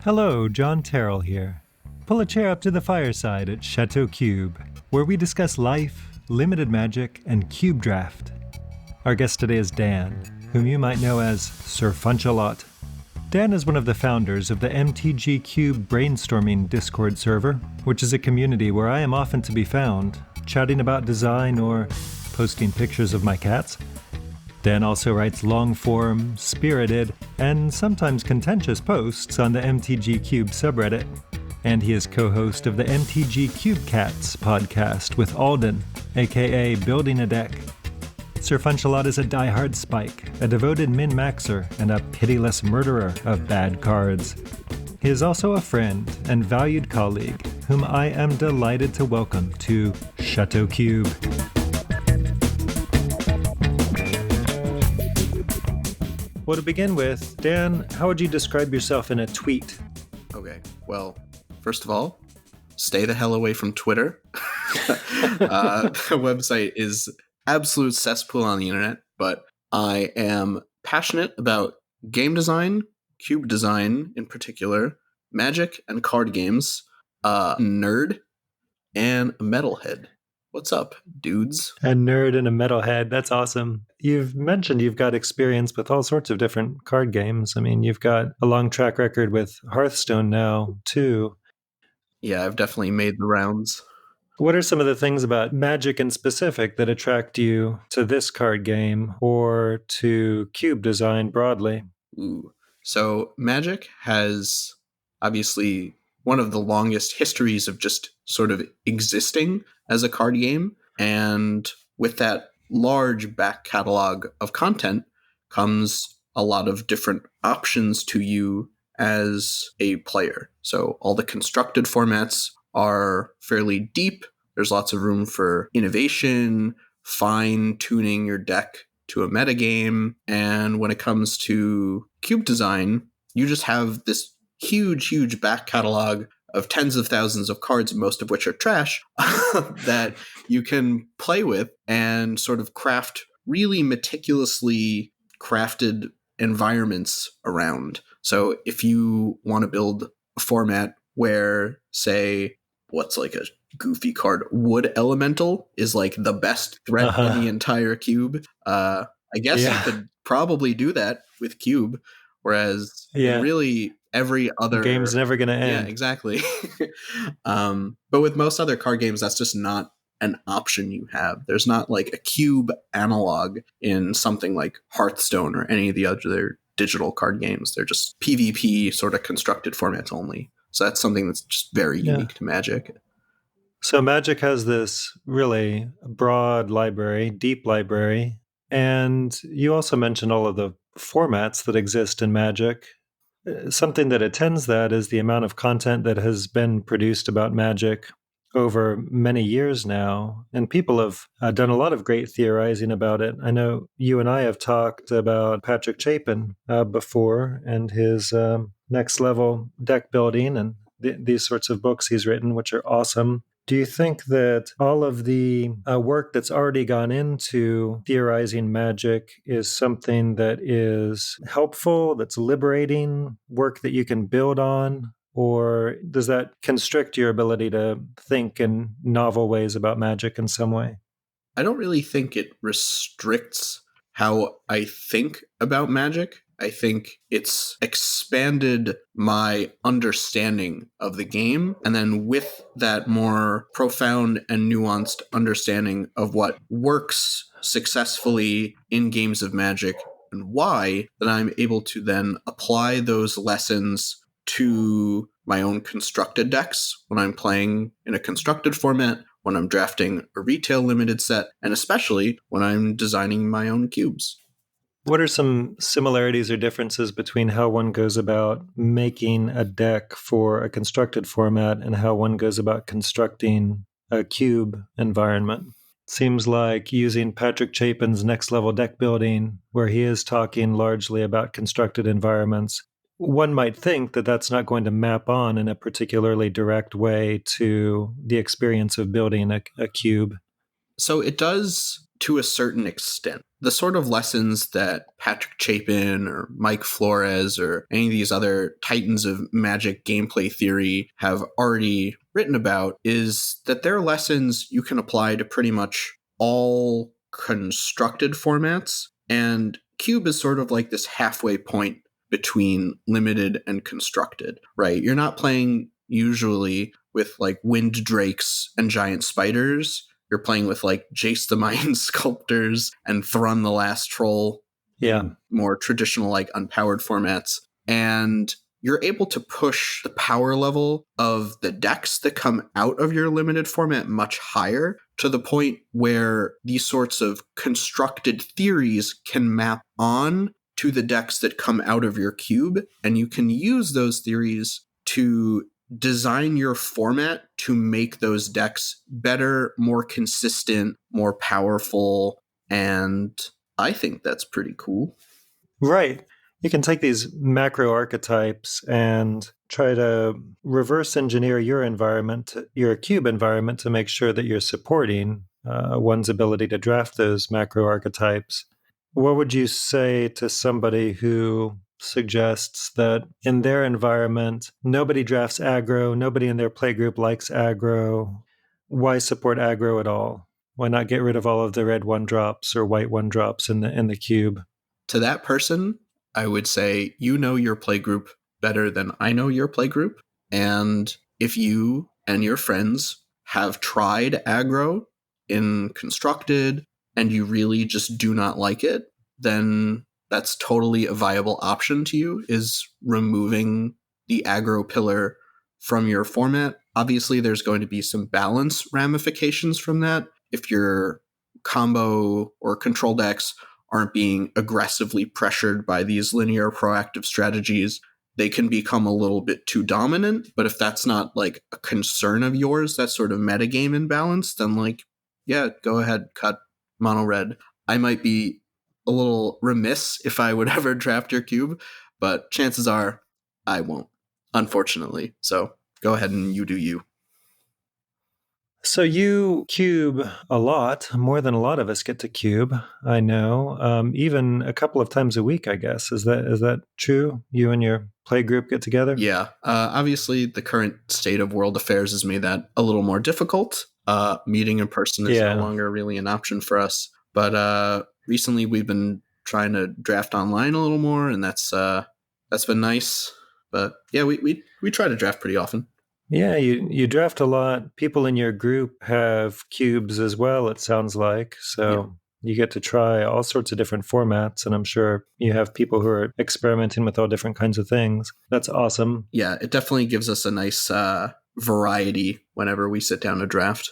Hello, John Terrell here. Pull a chair up to the fireside at Château Cube, where we discuss life, limited magic, and cube draft. Our guest today is Dan, whom you might know as SirFunchalot. Dan is one of the founders of the MTG Cube brainstorming Discord server, which is a community where I am often to be found, chatting about design or posting pictures of my cats. Dan also writes long-form, spirited, and sometimes contentious posts on the MTG Cube subreddit. And he is co-host of the MTG CubeCats podcast with Alden, aka Building a Deck. SirFunchalot is a diehard spike, a devoted min-maxer, and a pitiless murderer of bad cards. He is also a friend and valued colleague, whom I am delighted to welcome to Château Cube. Well, to begin with, Dan, how would you describe yourself in a tweet? Okay, well, first of all, stay the hell away from Twitter. The website is absolute cesspool on the internet, but I am passionate about game design, cube design in particular, magic and card games, nerd, and a metalhead. What's up, dudes? A nerd and a metalhead. That's awesome. You've mentioned you've got experience with all sorts of different card games. I mean, you've got a long track record with Hearthstone now, too. Yeah, I've definitely made the rounds. What are some of the things about Magic in specific that attract you to this card game or to cube design broadly? Ooh. So Magic has obviously one of the longest histories of just sort of existing as a card game. And with that large back catalog of content comes a lot of different options to you as a player. So all the constructed formats are fairly deep. There's lots of room for innovation, fine-tuning your deck to a metagame. And when it comes to cube design, you just have this huge back catalog of tens of thousands of cards, most of which are trash, that you can play with and sort of craft really meticulously crafted environments around. So if you want to build a format where, say, what's like a goofy card, Wood Elemental is like the best threat in the entire cube, I guess you could probably do that with Cube, whereas really every other game's never going to end. Yeah, exactly. But with most other card games, that's just not an option you have. There's not like a cube analog in something like Hearthstone or any of the other digital card games. They're just PvP sort of constructed formats only. So that's something that's just very unique to Magic. So Magic has this really broad library, deep library, and you also mentioned all of the formats that exist in Magic. Something that attends that is the amount of content that has been produced about Magic over many years now, and people have done a lot of great theorizing about it. I know you and I have talked about Patrick Chapin before and his next level deck building and these sorts of books he's written, which are awesome. Do you think that all of the work that's already gone into theorizing Magic is something that is helpful, that's liberating, work that you can build on? Or does that constrict your ability to think in novel ways about Magic in some way? I don't really think it restricts how I think about Magic. I think it's expanded my understanding of the game. And then with that more profound and nuanced understanding of what works successfully in games of Magic and why, then I'm able to then apply those lessons to my own constructed decks when I'm playing in a constructed format, when I'm drafting a retail limited set, and especially when I'm designing my own cubes. What are some similarities or differences between how one goes about making a deck for a constructed format and how one goes about constructing a cube environment? Seems like using Patrick Chapin's next level deck building, where he is talking largely about constructed environments, one might think that that's not going to map on in a particularly direct way to the experience of building a cube. So it does to a certain extent. the sort of lessons that Patrick Chapin or Mike Flores or any of these other titans of Magic gameplay theory have already written about is that they're lessons you can apply to pretty much all constructed formats. And Cube is sort of like this halfway point between limited and constructed, right? You're not playing usually with like wind drakes and giant spiders. You're playing with like Jace the Mind Sculptors and Thrun the Last Troll. Yeah. In more traditional like unpowered formats. And you're able to push the power level of the decks that come out of your limited format much higher, to the point where these sorts of constructed theories can map on to the decks that come out of your cube. And you can use those theories to design your format to make those decks better, more consistent, more powerful. And I think that's pretty cool. Right. You can take these macro archetypes and try to reverse engineer your environment, your cube environment, to make sure that you're supporting one's ability to draft those macro archetypes. What would you say to somebody who suggests that in their environment, nobody drafts aggro, nobody in their playgroup likes aggro? Why support aggro at all? Why not get rid of all of the red 1-drops or white 1-drops in the cube? To that person, I would say, you know your playgroup better than I know your playgroup. And if you and your friends have tried aggro in constructed and you really just do not like it, then that's totally a viable option to you, is removing the aggro pillar from your format. Obviously, there's going to be some balance ramifications from that. If your combo or control decks aren't being aggressively pressured by these linear proactive strategies, they can become a little bit too dominant. But if that's not like a concern of yours, that sort of metagame imbalance, then like, yeah, go ahead, cut mono red. I might be a little remiss if I would ever draft your cube, but chances are I won't, unfortunately. So go ahead and you do you. So you cube a lot, more than a lot of us get to cube, I know, even a couple of times a week, I guess. Is that true? You and your play group get together? Yeah. Obviously, the current state of world affairs has made that a little more difficult. Meeting in person is no longer really an option for us. But recently, we've been trying to draft online a little more, and that's been nice. But yeah, we try to draft pretty often. Yeah, you draft a lot. People in your group have cubes as well, it sounds like. So you get to try all sorts of different formats, and I'm sure you have people who are experimenting with all different kinds of things. That's awesome. Yeah, it definitely gives us a nice variety whenever we sit down to draft.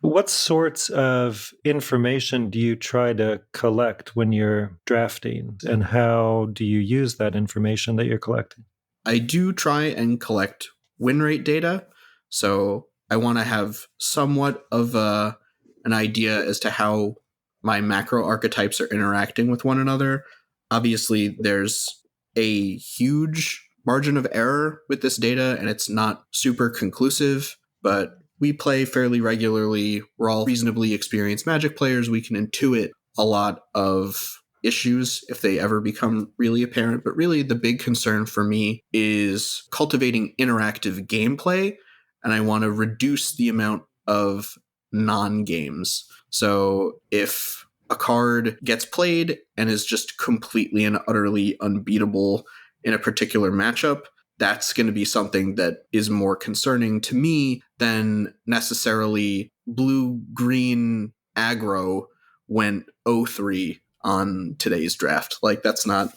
What sorts of information do you try to collect when you're drafting, and how do you use that information that you're collecting? I do try and collect win rate data. So I want to have somewhat of an idea as to how my macro archetypes are interacting with one another. Obviously, there's a huge margin of error with this data, and it's not super conclusive, but we play fairly regularly. We're all reasonably experienced Magic players. We can intuit a lot of issues if they ever become really apparent. But really, the big concern for me is cultivating interactive gameplay, and I want to reduce the amount of non-games. So if a card gets played and is just completely and utterly unbeatable in a particular matchup, that's going to be something that is more concerning to me than necessarily blue-green aggro went 0-3 on today's draft. Like, that's not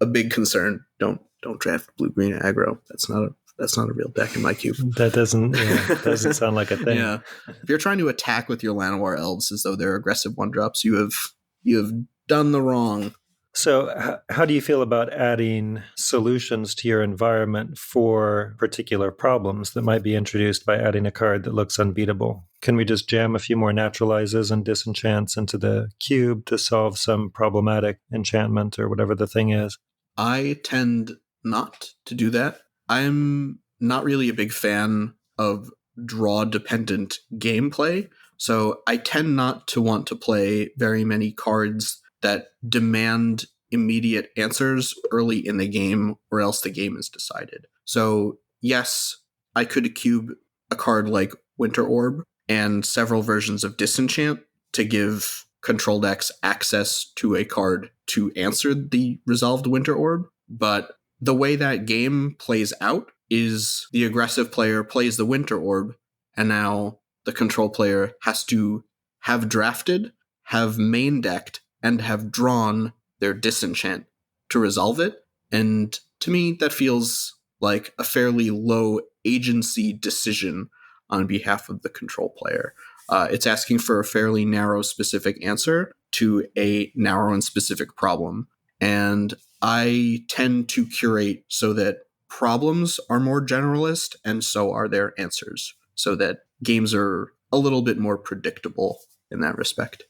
a big concern. Don't draft blue-green aggro. That's not a real deck in my cube. That doesn't sound like a thing. Yeah. If you're trying to attack with your Llanowar elves as though they're aggressive 1-drops, you have done the wrong. So how do you feel about adding solutions to your environment for particular problems that might be introduced by adding a card that looks unbeatable? Can we just jam a few more naturalizes and disenchants into the cube to solve some problematic enchantment or whatever the thing is? I tend not to do that. I'm not really a big fan of draw-dependent gameplay, so I tend not to want to play very many cards that demand immediate answers early in the game, or else the game is decided. So yes, I could cube a card like Winter Orb and several versions of Disenchant to give control decks access to a card to answer the resolved Winter Orb. But the way that game plays out is the aggressive player plays the Winter Orb, and now the control player has to have drafted, have main decked, and have drawn their Disenchant to resolve it. And to me, that feels like a fairly low agency decision on behalf of the control player. It's asking for a fairly narrow, specific answer to a narrow and specific problem. And I tend to curate so that problems are more generalist, and so are their answers, so that games are a little bit more predictable in that respect.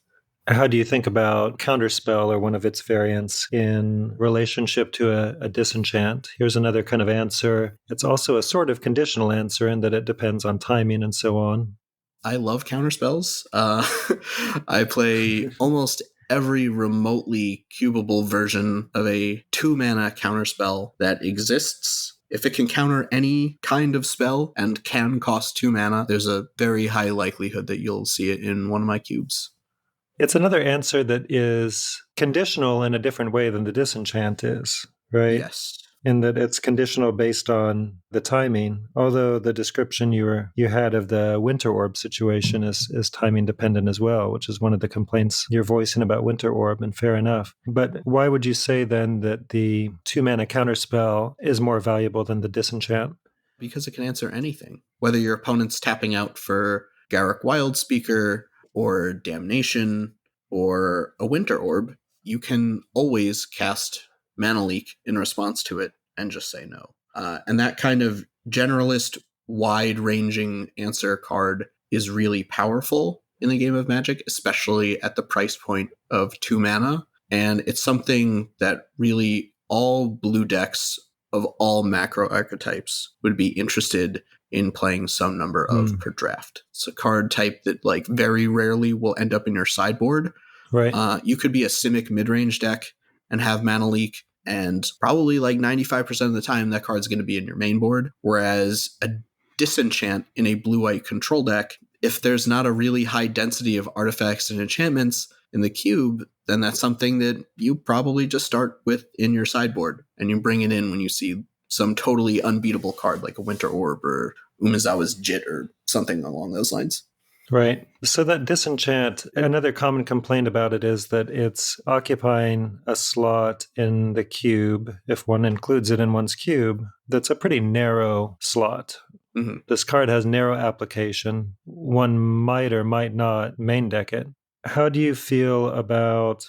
How do you think about Counterspell or one of its variants in relationship to a disenchant? Here's another kind of answer. It's also a sort of conditional answer in that it depends on timing and so on. I love Counterspells. I play almost every remotely cubable version of a 2-mana Counterspell that exists. If it can counter any kind of spell and can cost 2 mana, there's a very high likelihood that you'll see it in one of my cubes. It's another answer that is conditional in a different way than the disenchant is, right? Yes. In that it's conditional based on the timing, although the description you had of the Winter Orb situation is timing dependent as well, which is one of the complaints you're voicing about Winter Orb, and fair enough. But why would you say then that the 2-mana Counterspell is more valuable than the disenchant? Because it can answer anything. Whether your opponent's tapping out for Garruk Wildspeaker, or Damnation, or a Winter Orb, you can always cast Mana Leak in response to it and just say no. And that kind of generalist, wide-ranging answer card is really powerful in the game of Magic, especially at the price point of 2 mana. And it's something that really all blue decks of all macro archetypes would be interested in playing some number of per draft. It's a card type that like very rarely will end up in your sideboard. Right. You could be a Simic midrange deck and have Mana Leak, and probably like 95% of the time that card's going to be in your main board. Whereas a Disenchant in a blue-white control deck, if there's not a really high density of artifacts and enchantments in the cube, then that's something that you probably just start with in your sideboard, and you bring it in when you see some totally unbeatable card like a Winter Orb or Umezawa's Jit or something along those lines. Right. So that disenchant, another common complaint about it is that it's occupying a slot in the cube, if one includes it in one's cube, that's a pretty narrow slot. Mm-hmm. This card has narrow application. One might or might not main deck it. How do you feel about,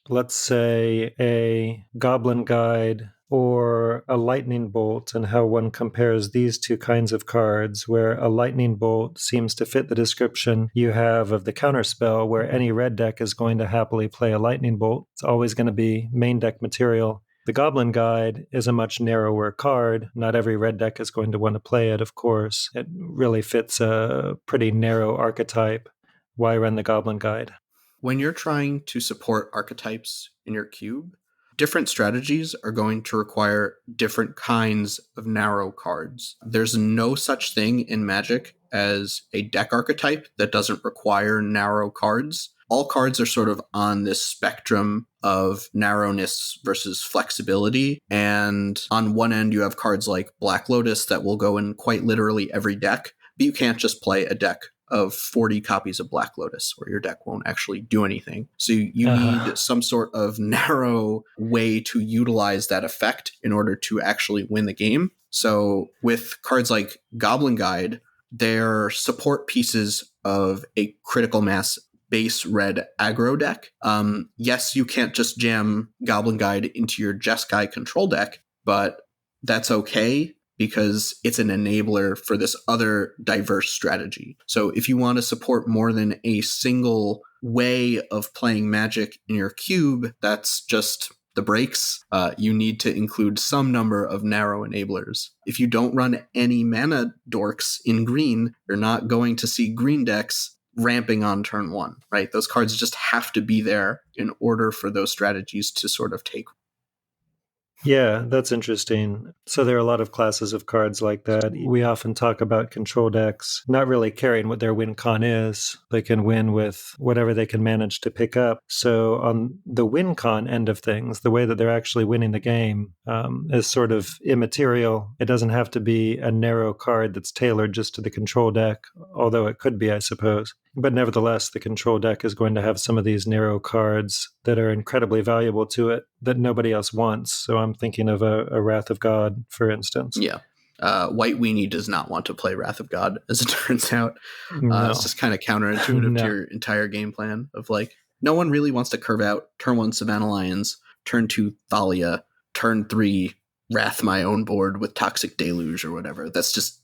let's say, a Goblin Guide or a Lightning Bolt, and how one compares these two kinds of cards, where a Lightning Bolt seems to fit the description you have of the Counterspell, where any red deck is going to happily play a Lightning Bolt. It's always going to be main deck material. The Goblin Guide is a much narrower card. Not every red deck is going to want to play it, of course. It really fits a pretty narrow archetype. Why run the Goblin Guide? When you're trying to support archetypes in your cube, different strategies are going to require different kinds of narrow cards. There's no such thing in Magic as a deck archetype that doesn't require narrow cards. All cards are sort of on this spectrum of narrowness versus flexibility. And on one end, you have cards like Black Lotus that will go in quite literally every deck, but you can't just play a deck of 40 copies of Black Lotus, or your deck won't actually do anything. So you need some sort of narrow way to utilize that effect in order to actually win the game. So with cards like Goblin Guide, they're support pieces of a critical mass base red aggro deck. Yes, you can't just jam Goblin Guide into your Jeskai control deck, but that's okay, because it's an enabler for this other diverse strategy. So if you want to support more than a single way of playing Magic in your cube, that's just the breaks. You need to include some number of narrow enablers. If you don't run any mana dorks in green, you're not going to see green decks ramping on turn one, right? Those cards just have to be there in order for those strategies to sort of take. Yeah, that's interesting. So there are a lot of classes of cards like that. We often talk about control decks not really caring what their win con is. They can win with whatever they can manage to pick up. So on the win con end of things, the way that they're actually winning the game is sort of immaterial. It doesn't have to be a narrow card that's tailored just to the control deck, although it could be, I suppose. But nevertheless, the control deck is going to have some of these narrow cards that are incredibly valuable to it that nobody else wants. So I'm thinking of a Wrath of God, for instance. Yeah. White Weenie does not want to play Wrath of God, as it turns out. No. It's just kind of counterintuitive to your entire game plan of like, no one really wants to curve out turn 1 Savannah Lions, turn 2 Thalia, turn 3 Wrath my own board with Toxic Deluge or whatever. That's just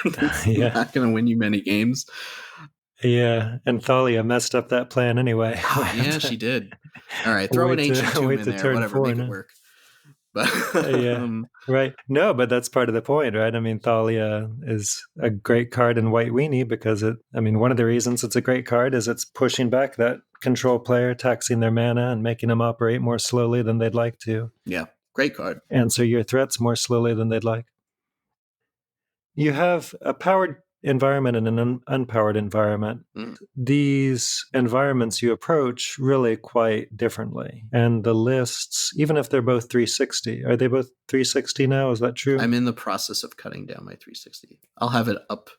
not going to win you many games. Yeah, and Thalia messed up that plan anyway. Yeah, she did. All right, throw an Ancient Tomb in there, whatever, make it work. But right. No, but that's part of the point, right? I mean, Thalia is a great card in White Weenie because one of the reasons it's a great card is it's pushing back that control player, taxing their mana and making them operate more slowly than they'd like to. Yeah, great card. Answer your threats more slowly than they'd like. You have a powered environment and an unpowered environment. These environments you approach really quite differently. And the lists, even if they're both 360, are they both 360 now? Is that true? I'm in the process of cutting down my 360. I'll have it up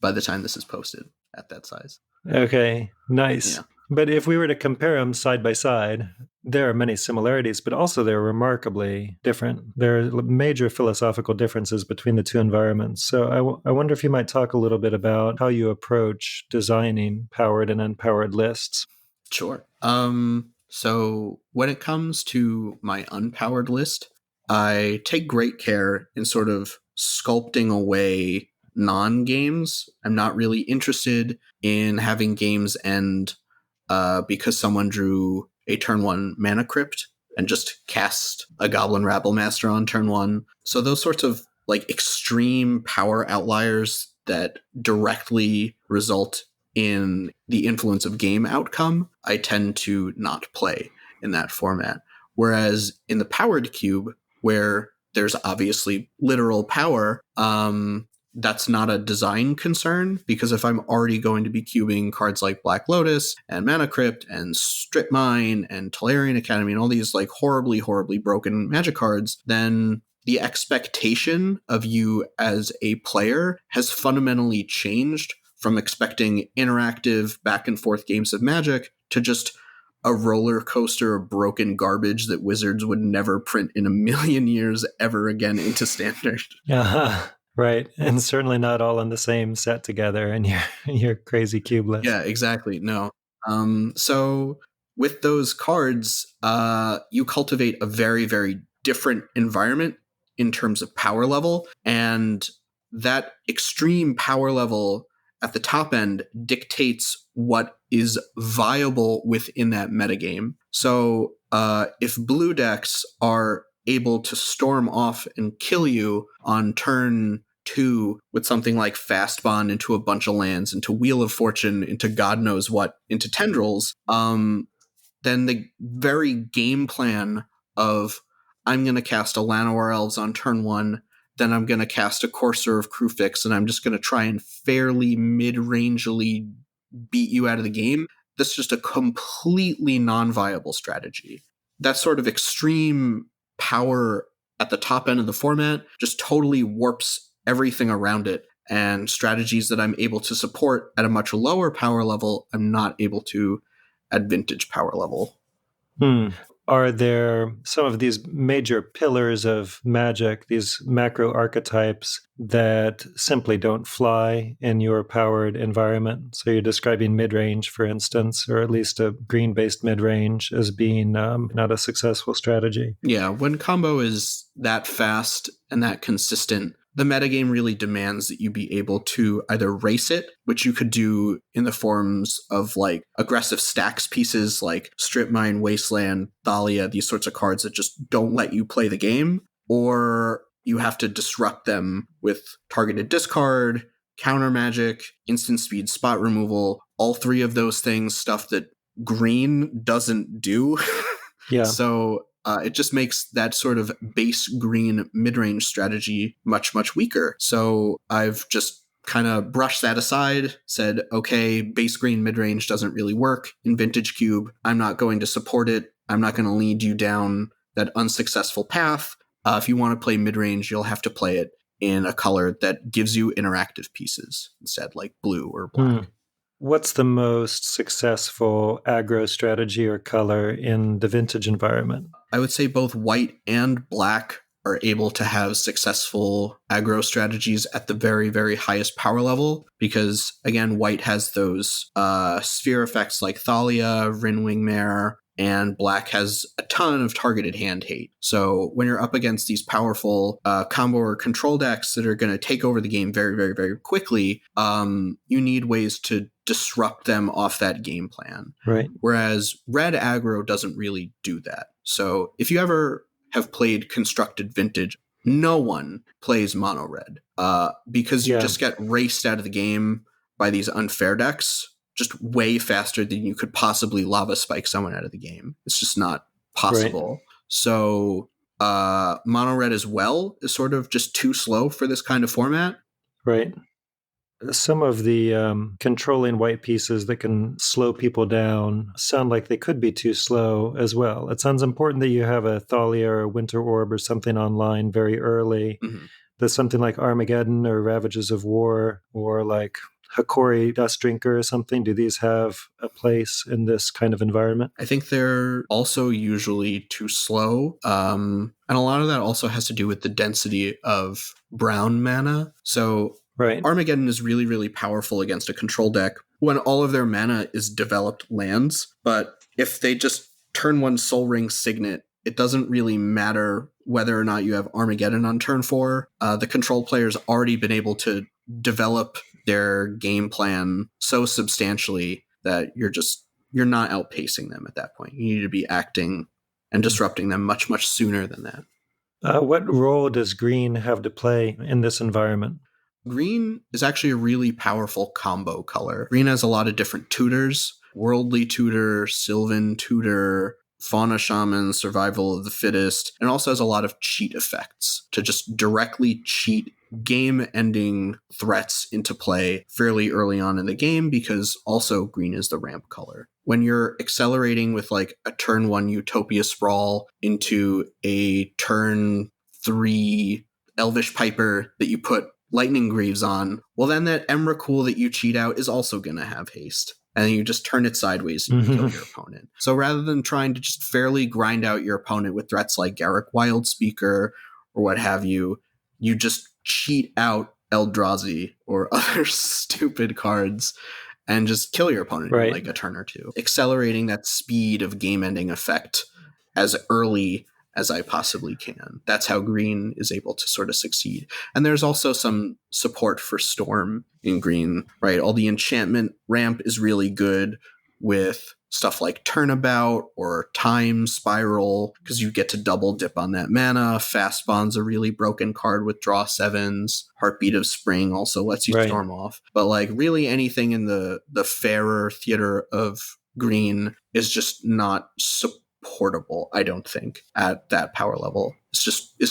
by the time this is posted at that size. Okay, nice. Yeah. But if we were to compare them side by side, there are many similarities, but also they're remarkably different. There are major philosophical differences between the two environments. So I wonder if you might talk a little bit about how you approach designing powered and unpowered lists. Sure. So when it comes to my unpowered list, I take great care in sort of sculpting away non-games. I'm not really interested in having games end because someone drew a turn 1 mana crypt and just cast a Goblin Rabble Master on turn 1. So those sorts of like extreme power outliers that directly result in the influence of game outcome, I tend to not play in that format. Whereas in the powered cube, where there's obviously literal power, that's not a design concern, because if I'm already going to be cubing cards like Black Lotus and Mana Crypt and Strip Mine and Tolarian Academy and all these like horribly, horribly broken Magic cards, then the expectation of you as a player has fundamentally changed from expecting interactive back and forth games of Magic to just a roller coaster of broken garbage that Wizards would never print in a million years ever again into Standard. Right, and certainly not all in the same set together in your crazy cube list. Yeah, exactly. No. So with those cards, you cultivate a very, very different environment in terms of power level, and that extreme power level at the top end dictates what is viable within that metagame. So if blue decks are able to storm off and kill you on turn 2 with something like Fast Bond into a bunch of lands, into Wheel of Fortune, into God knows what, into Tendrils, then the very game plan of I'm going to cast a Llanowar Elves on turn 1, then I'm going to cast a Courser of Crufix, and I'm just going to try and fairly mid-rangely beat you out of the game. That's just a completely non-viable strategy. That sort of extreme power at the top end of the format just totally warps everything around it, and strategies that I'm able to support at a much lower power level, I'm not able to at vintage power level. Are there some of these major pillars of Magic, these macro archetypes that simply don't fly in your powered environment? So you're describing midrange, for instance, or at least a green-based midrange as being not a successful strategy. Yeah, when combo is that fast and that consistent, the metagame really demands that you be able to either race it, which you could do in the forms of like aggressive stacks pieces like Strip Mine, Wasteland, Thalia, these sorts of cards that just don't let you play the game, or you have to disrupt them with targeted discard, counter magic, instant speed spot removal, all three of those things stuff that green doesn't do. Yeah. So it just makes that sort of base green mid-range strategy much, much weaker. So I've just kind of brushed that aside, said, okay, base green mid-range doesn't really work in Vintage Cube. I'm not going to support it. I'm not going to lead you down that unsuccessful path. If you want to play mid-range, you'll have to play it in a color that gives you interactive pieces instead, like blue or black. What's the most successful aggro strategy or color in the Vintage environment? I would say both white and black are able to have successful aggro strategies at the very, very highest power level because, again, white has those sphere effects like Thalia, Rinwing Mare, and black has a ton of targeted hand hate. So when you're up against these powerful combo or control decks that are going to take over the game very, very, very quickly, you need ways to disrupt them off that game plan. Right. Whereas red aggro doesn't really do that. So if you ever have played constructed Vintage, no one plays mono red because you just get raced out of the game by these unfair decks just way faster than you could possibly lava spike someone out of the game. It's just not possible. Right. So mono red as well is sort of just too slow for this kind of format. Right. Some of the controlling white pieces that can slow people down sound like they could be too slow as well. It sounds important that you have a Thalia or a Winter Orb or something online very early. Mm-hmm. There's something like Armageddon or Ravages of War or like Hikori Dust Drinker or something. Do these have a place in this kind of environment? I think they're also usually too slow. And a lot of that also has to do with the density of brown mana. So right. Armageddon is really, really powerful against a control deck when all of their mana is developed lands. But if they just turn one Soul Ring Signet, it doesn't really matter whether or not you have Armageddon on turn 4. The control player's already been able to develop their game plan so substantially that you're not outpacing them at that point. You need to be acting and disrupting them much, much sooner than that. What role does green have to play in this environment? Green is actually a really powerful combo color. Green has a lot of different tutors: Worldly Tutor, Sylvan Tutor, Fauna Shaman, Survival of the Fittest, and also has a lot of cheat effects to just directly cheat game-ending threats into play fairly early on in the game, because also green is the ramp color. When you're accelerating with like a turn 1 Utopia Sprawl into a turn 3 Elvish Piper that you put Lightning Greaves on, well then that Emrakul that you cheat out is also going to have haste. And then you just turn it sideways and you kill your opponent. So rather than trying to just fairly grind out your opponent with threats like Garruk Wildspeaker or what have you, you just cheat out Eldrazi or other stupid cards and just kill your opponent in like a turn or two. Accelerating that speed of game-ending effect as early as I possibly can. That's how green is able to sort of succeed. And there's also some support for Storm in green, right? All the enchantment ramp is really good with stuff like Turnabout or Time Spiral, because you get to double dip on that mana. Fast Bond's a really broken card with draw 7s. Heartbeat of Spring also lets you storm off. But like really anything in the fairer theater of green is just not supportable, I don't think, at that power level. It's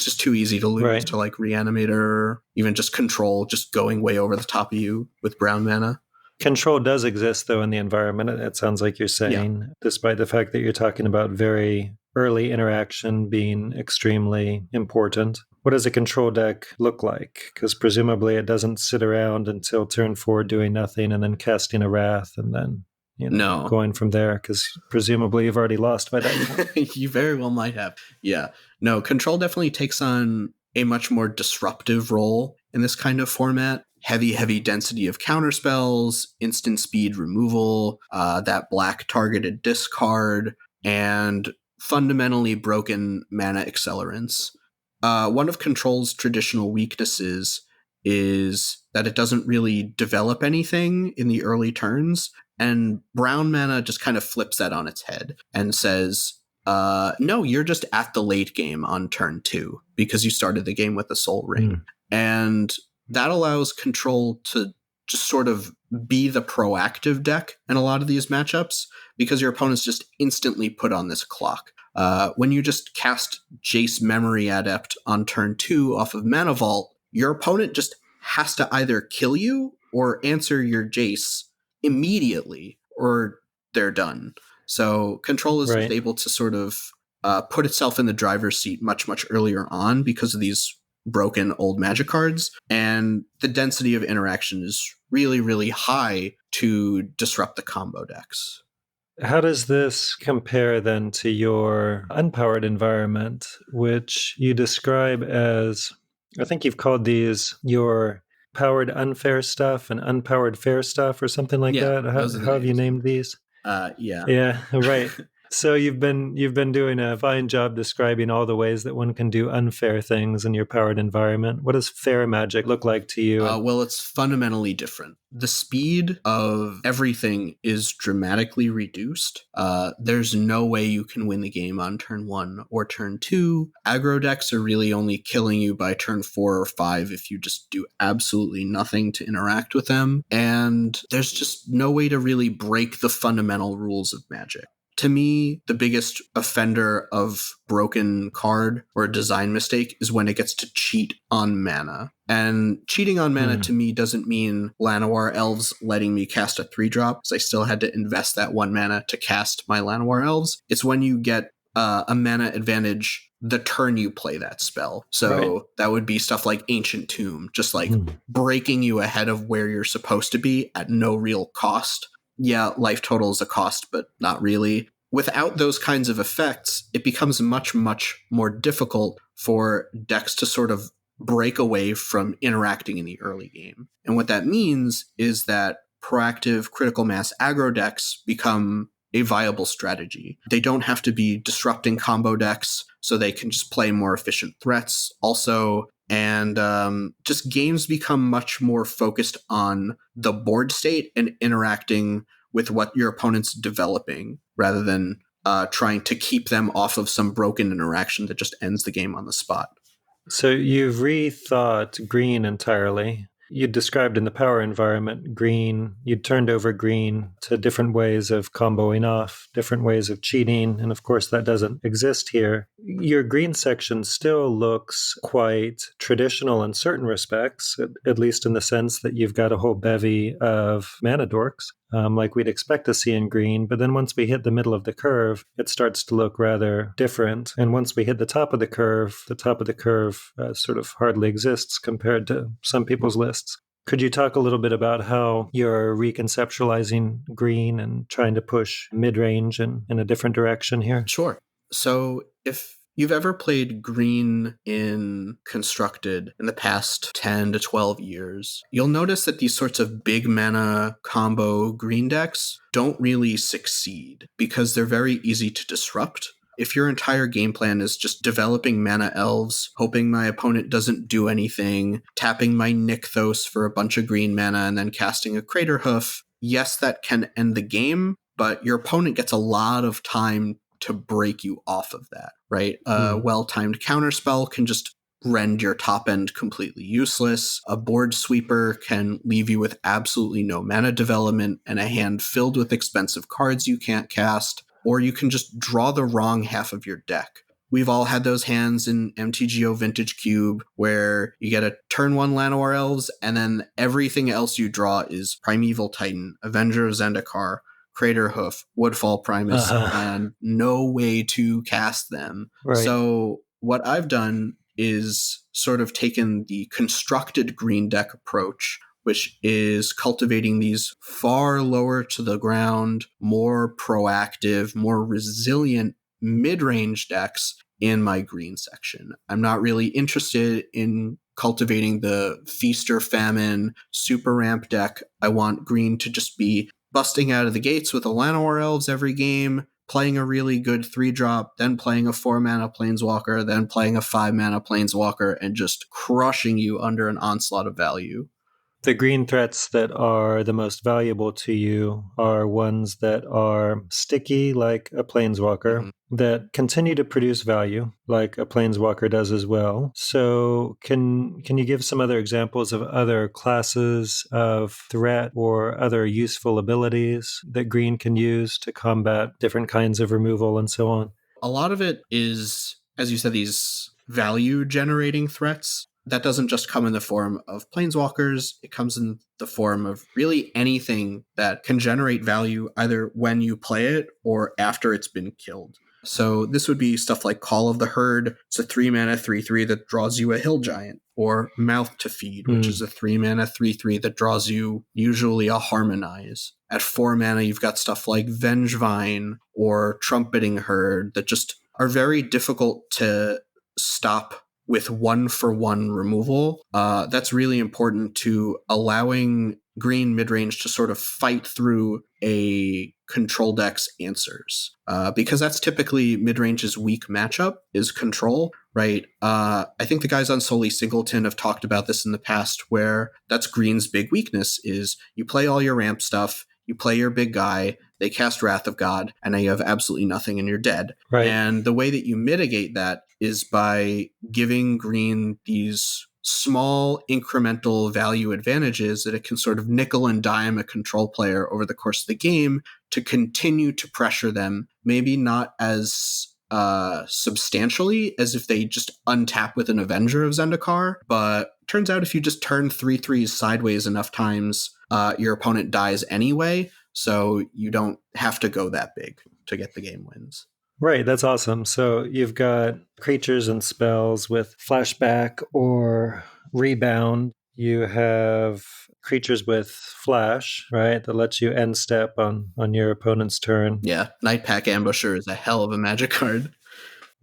just too easy to lose to like Reanimator, or even just Control just going way over the top of you with brown mana. Control does exist, though, in the environment, it sounds like you're saying, despite the fact that you're talking about very early interaction being extremely important. What does a control deck look like? Because presumably it doesn't sit around until turn 4 doing nothing and then casting a Wrath and then going from there, because presumably you've already lost by that point. You very well might have. Yeah. No, Control definitely takes on a much more disruptive role in this kind of format. Heavy density of counterspells, instant speed removal, that black targeted discard, and fundamentally broken mana accelerants. One of Control's traditional weaknesses is that it doesn't really develop anything in the early turns, and brown mana just kind of flips that on its head and says, no, you're just at the late game on turn 2 because you started the game with a Soul Ring. And that allows Control to just sort of be the proactive deck in a lot of these matchups because your opponent's just instantly put on this clock. When you just cast Jace Memory Adept on turn 2 off of Mana Vault, your opponent just has to either kill you or answer your Jace immediately, or they're done. So Control is just able to sort of put itself in the driver's seat much, much earlier on because of these broken old Magic cards. And the density of interaction is really, really high to disrupt the combo decks. How does this compare then to your unpowered environment, which you describe as, I think you've called these your powered unfair stuff and unpowered fair stuff or something like that? How have you named these? Yeah, right. So you've been doing a fine job describing all the ways that one can do unfair things in your powered environment. What does fair magic look like to you? Well, it's fundamentally different. The speed of everything is dramatically reduced. There's no way you can win the game on turn 1 or turn 2. Aggro decks are really only killing you by turn 4 or 5 if you just do absolutely nothing to interact with them. And there's just no way to really break the fundamental rules of Magic. To me, the biggest offender of broken card or a design mistake is when it gets to cheat on mana. And cheating on mana to me doesn't mean Llanowar Elves letting me cast a 3-drop, because I still had to invest that 1 mana to cast my Llanowar Elves. It's when you get a mana advantage the turn you play that spell. So that would be stuff like Ancient Tomb, just like breaking you ahead of where you're supposed to be at no real cost. Yeah, life total is a cost, but not really. Without those kinds of effects, it becomes much, much more difficult for decks to sort of break away from interacting in the early game. And what that means is that proactive critical mass aggro decks become a viable strategy. They don't have to be disrupting combo decks, so they can just play more efficient threats also. And just games become much more focused on the board state and interacting with what your opponent's developing, rather than trying to keep them off of some broken interaction that just ends the game on the spot. So you've rethought green entirely. You described in the power environment green, you turned over green to different ways of comboing off, different ways of cheating, and of course that doesn't exist here. Your green section still looks quite traditional in certain respects, at least in the sense that you've got a whole bevy of mana dorks, like we'd expect to see in green, but then once we hit the middle of the curve, it starts to look rather different. And once we hit the top of the curve sort of hardly exists compared to some people's lists. Could you talk a little bit about how you're reconceptualizing green and trying to push mid-range in a different direction here? Sure. So if you've ever played green in Constructed in the past 10 to 12 years, you'll notice that these sorts of big mana combo green decks don't really succeed because they're very easy to disrupt. If your entire game plan is just developing mana elves, hoping my opponent doesn't do anything, tapping my Nykthos for a bunch of green mana, and then casting a Crater Hoof, yes, that can end the game, but your opponent gets a lot of time to break you off of that, right? A well-timed counterspell can just rend your top end completely useless. A board sweeper can leave you with absolutely no mana development and a hand filled with expensive cards you can't cast. Or you can just draw the wrong half of your deck. We've all had those hands in MTGO Vintage Cube where you get a turn 1 Llanowar Elves and then everything else you draw is Primeval Titan, Avenger of Zendikar, Crater Hoof, Woodfall Primus, and no way to cast them. Right. So what I've done is sort of taken the constructed green deck approach, which is cultivating these far lower to the ground, more proactive, more resilient mid-range decks in my green section. I'm not really interested in cultivating the feast or famine super ramp deck. I want green to just be busting out of the gates with a Llanowar Elves every game, playing a really good 3-drop, then playing a 4-mana Planeswalker, then playing a 5-mana Planeswalker, and just crushing you under an onslaught of value. The green threats that are the most valuable to you are ones that are sticky, like a planeswalker, that continue to produce value, like a planeswalker does as well. So can you give some other examples of other classes of threat or other useful abilities that green can use to combat different kinds of removal and so on? A lot of it is, as you said, these value generating threats. That doesn't just come in the form of planeswalkers. It comes in the form of really anything that can generate value either when you play it or after it's been killed. So this would be stuff like Call of the Herd. It's a 3-mana 3/3 that draws you a Hill Giant. Or Mouth to Feed, which is a 3-mana 3/3 that draws you usually a Harmonize. At 4 mana, you've got stuff like Vengevine or Trumpeting Herd that just are very difficult to stop with 1-for-1 removal. That's really important to allowing green midrange to sort of fight through a control deck's answers. Because that's typically midrange's weak matchup, is control, right? I think the guys on Solely Singleton have talked about this in the past, where that's green's big weakness is you play all your ramp stuff, you play your big guy, they cast Wrath of God, and now you have absolutely nothing and you're dead. Right. And the way that you mitigate that is by giving green these small incremental value advantages that it can sort of nickel and dime a control player over the course of the game to continue to pressure them, maybe not as substantially as if they just untap with an Avenger of Zendikar, but turns out if you just turn 3/3s sideways enough times, your opponent dies anyway, so you don't have to go that big to get the game wins. Right, that's awesome. So you've got creatures and spells with flashback or rebound. You have creatures with flash, right, that lets you end step on your opponent's turn. Yeah, Nightpack Ambusher is a hell of a Magic card.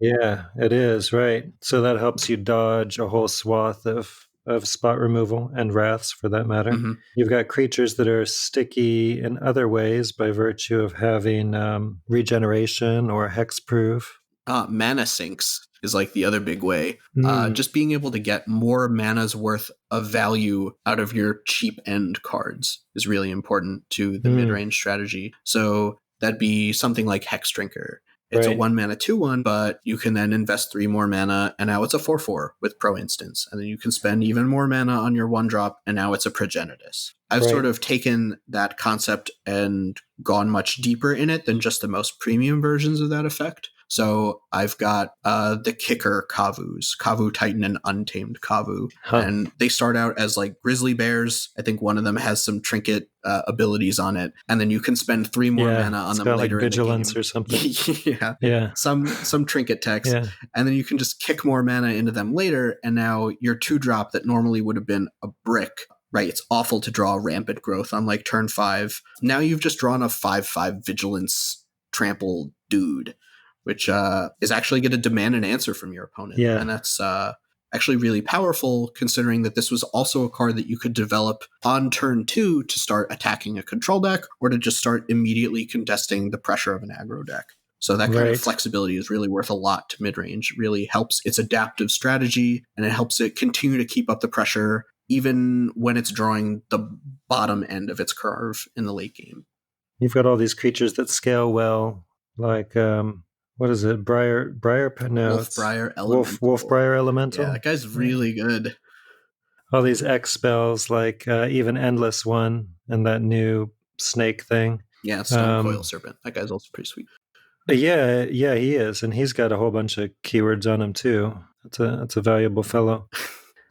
Yeah, it is, right. So that helps you dodge a whole swath of spot removal and wraths for that matter. Mm-hmm. You've got creatures that are sticky in other ways by virtue of having regeneration or hexproof. Mana sinks is like the other big way. Just being able to get more mana's worth of value out of your cheap end cards is really important to the mid-range strategy. So that'd be something like Hex Drinker. It's a 1-mana 2/1, but you can then invest 3 more mana, and now it's a 4/4 with Pro Instance. And then you can spend even more mana on your 1-drop, and now it's a Progenitus. I've sort of taken that concept and gone much deeper in it than just the most premium versions of that effect. So I've got the kicker Kavus, Kavu Titan and Untamed Kavu. And they start out as like grizzly bears. I think one of them has some trinket abilities on it. And then you can spend 3 more mana on them later like vigilance in the game. Or something. Yeah. Some trinket text. Yeah. And then you can just kick more mana into them later. And now your 2-drop that normally would have been a brick, right? It's awful to draw Rampant Growth on like turn 5. Now you've just drawn a 5/5 vigilance trample dude, which is actually going to demand an answer from your opponent. Yeah. And that's actually really powerful, considering that this was also a card that you could develop on turn 2 to start attacking a control deck or to just start immediately contesting the pressure of an aggro deck. So that kind of flexibility is really worth a lot to midrange. It really helps its adaptive strategy, and it helps it continue to keep up the pressure even when it's drawing the bottom end of its curve in the late game. You've got all these creatures that scale well, like... what is it? Wolfbriar Elemental. Wolfbriar Elemental. Yeah, that guy's really good. All these X spells, like even Endless One and that new snake thing. Yeah, Stone Coil Serpent. That guy's also pretty sweet. Yeah, he is, and he's got a whole bunch of keywords on him too. That's a valuable fellow.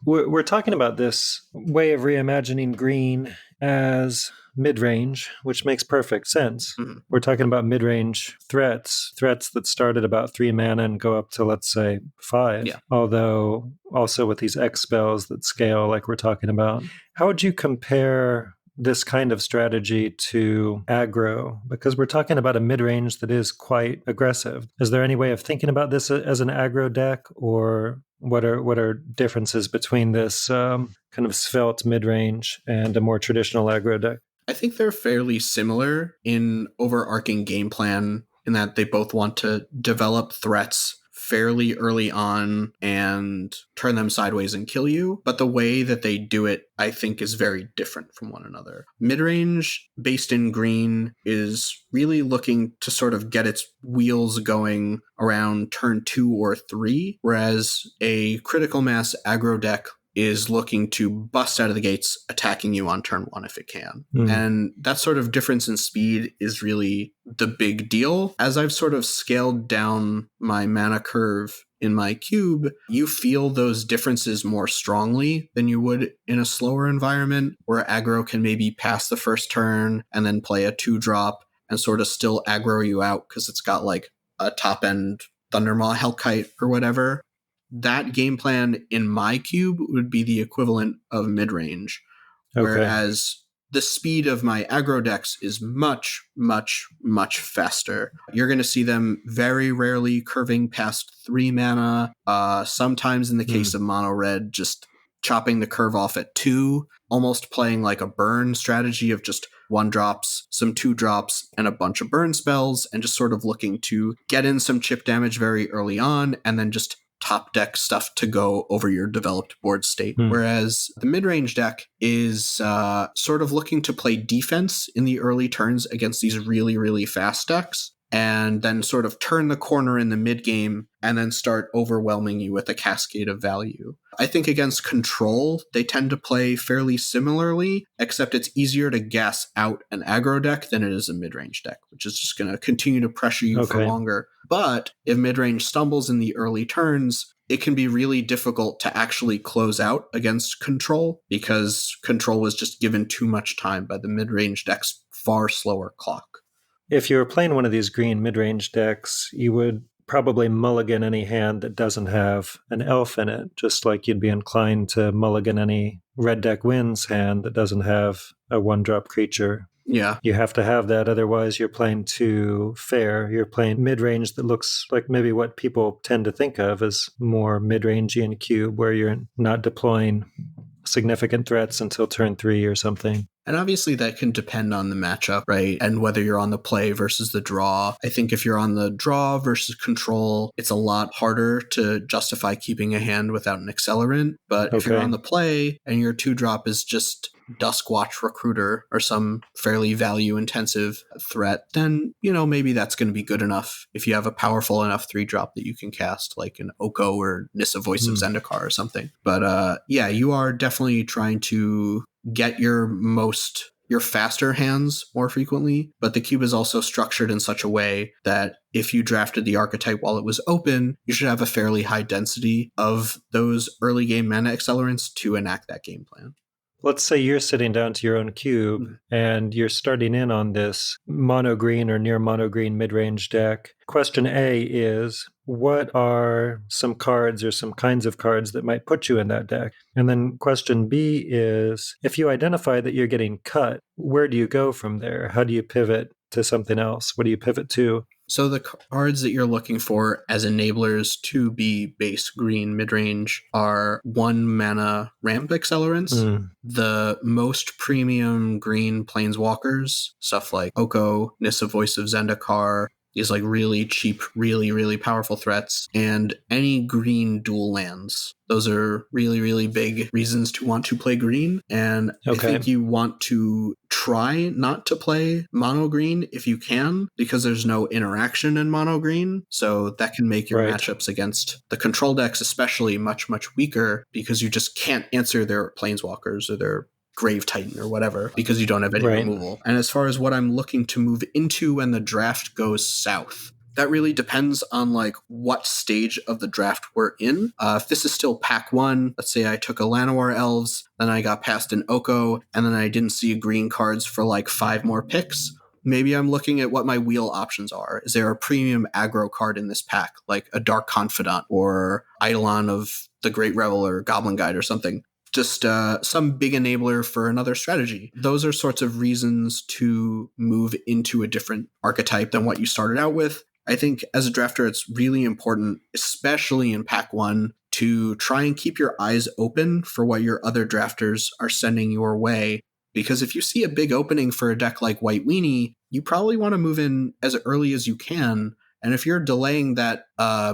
We're talking about this way of reimagining green as mid-range, which makes perfect sense. Mm-hmm. We're talking about mid-range threats that start at about 3 mana and go up to, let's say, 5. Yeah. Although also with these X spells that scale like we're talking about. How would you compare this kind of strategy to aggro? Because we're talking about a mid-range that is quite aggressive. Is there any way of thinking about this as an aggro deck, or what are differences between this kind of svelte mid-range and a more traditional aggro deck? I think they're fairly similar in overarching game plan in that they both want to develop threats fairly early on and turn them sideways and kill you. But the way that they do it, I think, is very different from one another. Midrange, based in green, is really looking to sort of get its wheels going around turn 2 or 3, whereas a critical mass aggro deck is looking to bust out of the gates, attacking you on turn 1 if it can. And that sort of difference in speed is really the big deal. As I've sort of scaled down my mana curve in my cube, you feel those differences more strongly than you would in a slower environment where aggro can maybe pass the first turn and then play a 2-drop and sort of still aggro you out because it's got like a top-end Thundermaw Hellkite or whatever. That game plan in my cube would be the equivalent of midrange, whereas the speed of my aggro decks is much, much, much faster. You're going to see them very rarely curving past 3 mana. Sometimes in the case of mono red, just chopping the curve off at 2, almost playing like a burn strategy of just 1-drops, some 2-drops, and a bunch of burn spells, and just sort of looking to get in some chip damage very early on, and then just top deck stuff to go over your developed board state. Whereas the mid-range deck is sort of looking to play defense in the early turns against these really, really fast decks, and then sort of turn the corner in the mid-game and then start overwhelming you with a cascade of value. I think against control, they tend to play fairly similarly, except it's easier to gas out an aggro deck than it is a mid-range deck, which is just going to continue to pressure you for longer. But if mid-range stumbles in the early turns, it can be really difficult to actually close out against control because control was just given too much time by the mid-range deck's far slower clock. If you were playing one of these green mid-range decks, you would probably mulligan any hand that doesn't have an elf in it, just like you'd be inclined to mulligan any red deck wins hand that doesn't have a 1-drop creature. Yeah. You have to have that, otherwise you're playing too fair. You're playing mid-range that looks like maybe what people tend to think of as more mid-rangey in cube, where you're not deploying significant threats until turn 3 or something. And obviously that can depend on the matchup, right? And whether you're on the play versus the draw. I think if you're on the draw versus control, it's a lot harder to justify keeping a hand without an accelerant. But if you're on the play and your 2-drop is just Duskwatch Recruiter or some fairly value-intensive threat, then, maybe that's going to be good enough if you have a powerful enough 3-drop that you can cast, like an Oko or Nissa Voice of Zendikar or something. But you are definitely trying to get your faster hands more frequently, but the cube is also structured in such a way that if you drafted the archetype while it was open, you should have a fairly high density of those early game mana accelerants to enact that game plan. Let's say you're sitting down to your own cube and you're starting in on this mono green or near mono green mid-range deck. Question A is, what are some cards or some kinds of cards that might put you in that deck? And then question B is, if you identify that you're getting cut, where do you go from there? How do you pivot to something else? What do you pivot to? So the cards that you're looking for as enablers to be base green midrange are 1 mana ramp accelerants. The most premium green planeswalkers, stuff like Oko, Nissa Voice of Zendikar, these like really cheap, really, really powerful threats, and any green dual lands. Those are really, really big reasons to want to play green. And I think you want to try not to play mono green if you can, because there's no interaction in mono green. So that can make your matchups against the control decks especially much, much weaker, because you just can't answer their planeswalkers or their Grave Titan or whatever, because you don't have any removal. And as far as what I'm looking to move into when the draft goes south, that really depends on like what stage of the draft we're in. If this is still pack 1, let's say I took a Llanowar Elves, then I got past an Oko, and then I didn't see green cards for like 5 more picks. Maybe I'm looking at what my wheel options are. Is there a premium aggro card in this pack, like a Dark Confidant or Eidolon of the Great Revel or Goblin Guide or something? Just some big enabler for another strategy. Those are sorts of reasons to move into a different archetype than what you started out with. I think as a drafter, it's really important, especially in pack 1, to try and keep your eyes open for what your other drafters are sending your way. Because if you see a big opening for a deck like White Weenie, you probably want to move in as early as you can And if you're delaying that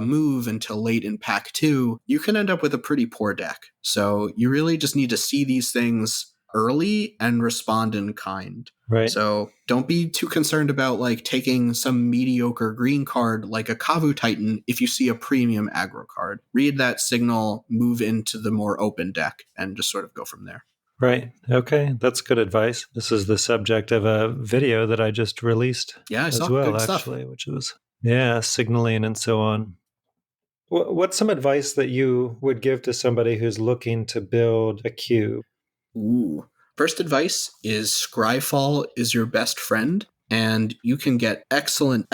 move until late in pack 2, you can end up with a pretty poor deck. So you really just need to see these things early and respond in kind. Right. So don't be too concerned about like taking some mediocre green card like a Kavu Titan if you see a premium aggro card. Read that signal, move into the more open deck, and just sort of go from there. Right. Okay. That's good advice. This is the subject of a video that I just released Yeah, I as saw well, good actually, stuff. which was, signaling and so on. What's some advice that you would give to somebody who's looking to build a cube? Ooh. First advice is Skyfall is your best friend, and you can get excellent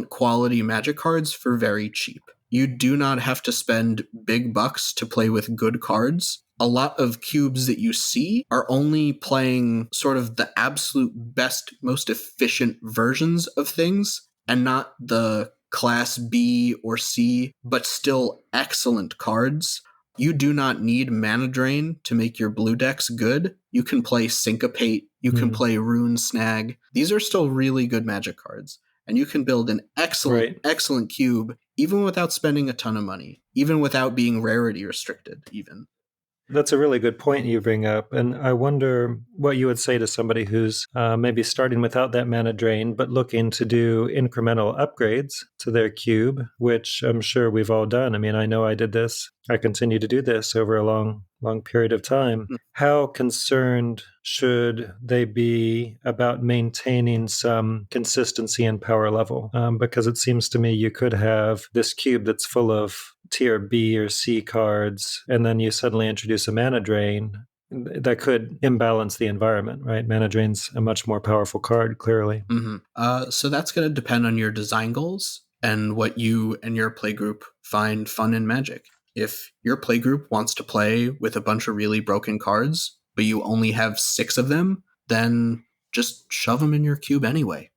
quality Magic cards for very cheap. You do not have to spend big bucks to play with good cards. A lot of cubes that you see are only playing sort of the absolute best, most efficient versions of things, and not the class B or C, but still excellent cards. You do not need mana drain to make your blue decks good. You can play Syncopate, you can play Rune Snag. These are still really good Magic cards. And you can build an excellent cube even without spending a ton of money, even without being rarity restricted even. That's a really good point you bring up. And I wonder what you would say to somebody who's maybe starting without that mana drain, but looking to do incremental upgrades to their cube, which I'm sure we've all done. I mean, I know I did this. I continue to do this over a long period of time. How concerned should they be about maintaining some consistency and power level? Because it seems to me you could have this cube that's full of tier B or C cards, and then you suddenly introduce a mana drain that could imbalance the environment, right? Mana drain's a much more powerful card, clearly. So that's going to depend on your design goals and what you and your playgroup find fun in Magic. If your playgroup wants to play with a bunch of really broken cards, but you only have 6 of them, then just shove them in your cube anyway.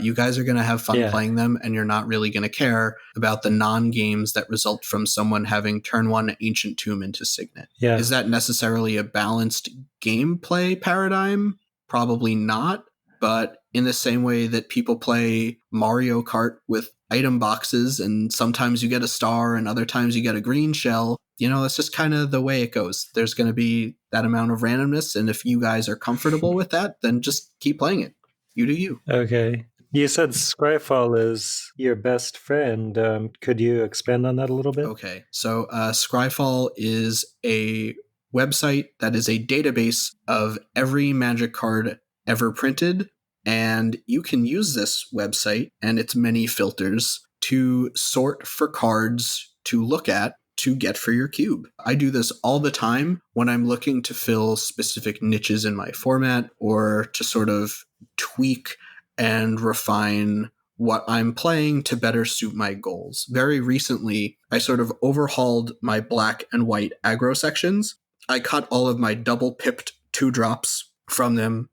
You guys are going to have fun playing them, and you're not really going to care about the non-games that result from someone having turn 1 Ancient Tomb into Signet. Yeah. Is that necessarily a balanced gameplay paradigm? Probably not, but in the same way that people play Mario Kart with item boxes, and sometimes you get a star and other times you get a green shell, that's just kind of the way it goes. There's going to be that amount of randomness, and if you guys are comfortable with that, then just keep playing it. You do you. Okay. You said Skyfall is your best friend. Could you expand on that a little bit? Okay. So Skyfall is a website that is a database of every Magic card ever printed. And you can use this website and its many filters to sort for cards to look at to get for your cube. I do this all the time when I'm looking to fill specific niches in my format or to sort of tweak and refine what I'm playing to better suit my goals. Very recently, I sort of overhauled my black and white aggro sections. I cut all of my double pipped 2-drops from them,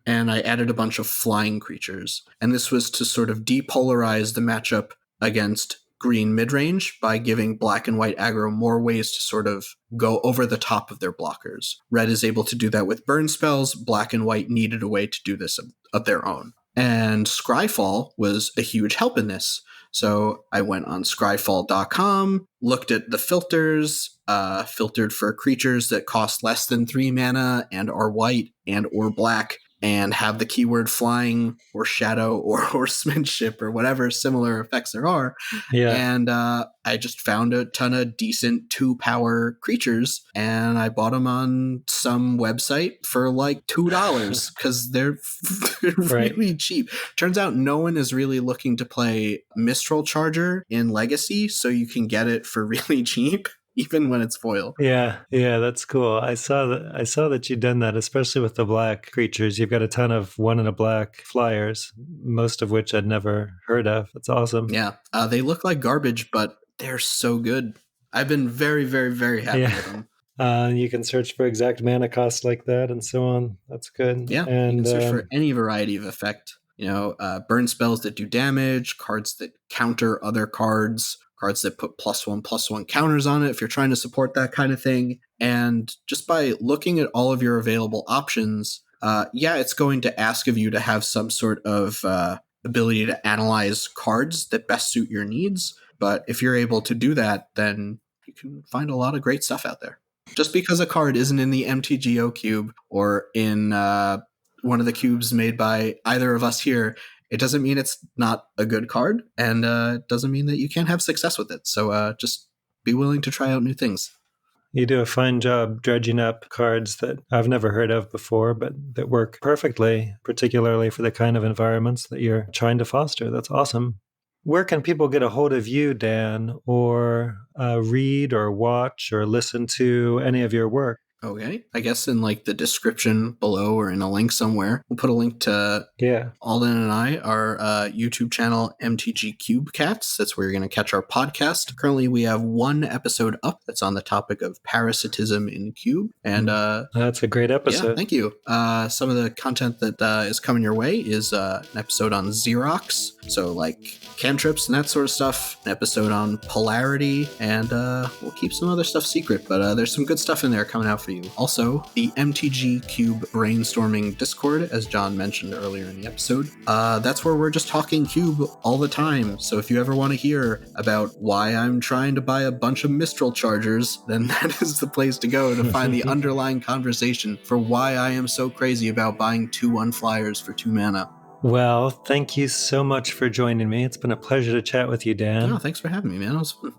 and I added a bunch of flying creatures. And this was to sort of depolarize the matchup against green midrange by giving black and white aggro more ways to sort of go over the top of their blockers. Red is able to do that with burn spells. Black and white needed a way to do this of their own. And Skyfall was a huge help in this. So I went on Skyfall.com, looked at the filters, filtered for creatures that cost less than 3 mana and are white and or black, and have the keyword flying or shadow or horsemanship or whatever similar effects there are. Yeah. And I just found a ton of decent 2-power creatures, and I bought them on some website for like $2 because they're really cheap. Turns out no one is really looking to play Mistral Charger in Legacy, so you can get it for really cheap. Even when it's foil. Yeah, that's cool. I saw that you'd done that, especially with the black creatures. You've got a ton of 1 and a black flyers, most of which I'd never heard of. That's awesome. Yeah, they look like garbage, but they're so good. I've been very, very, very happy with them. You can search for exact mana cost like that and so on. That's good. Yeah, and you can search for any variety of effect. Burn spells that do damage, cards that counter other cards, cards that put +1/+1 counters on it if you're trying to support that kind of thing. And just by looking at all of your available options, it's going to ask of you to have some sort of ability to analyze cards that best suit your needs. But if you're able to do that, then you can find a lot of great stuff out there. Just because a card isn't in the MTGO cube or in one of the cubes made by either of us here, it doesn't mean it's not a good card, and it doesn't mean that you can't have success with it. So just be willing to try out new things. You do a fine job dredging up cards that I've never heard of before, but that work perfectly, particularly for the kind of environments that you're trying to foster. That's awesome. Where can people get a hold of you, Dan, or read or watch or listen to any of your work? Okay. I guess in like the description below or in a link somewhere, we'll put a link to Alden and I, our YouTube channel, MTG CubeCats. That's where you're going to catch our podcast. Currently, we have one episode up that's on the topic of parasitism in Cube. And that's a great episode. Yeah, thank you. Some of the content that is coming your way is an episode on Xerox. So like cantrips and that sort of stuff. An episode on polarity. And we'll keep some other stuff secret. But there's some good stuff in there coming out for you. Also, the MTG Cube brainstorming Discord, as John mentioned earlier in the episode. That's where we're just talking Cube all the time. So if you ever want to hear about why I'm trying to buy a bunch of Mistral Chargers, then that is the place to go to find the underlying conversation for why I am so crazy about buying 2/1 flyers for 2 mana. Well, thank you so much for joining me. It's been a pleasure to chat with you, Dan. No, thanks for having me, man. It was fun.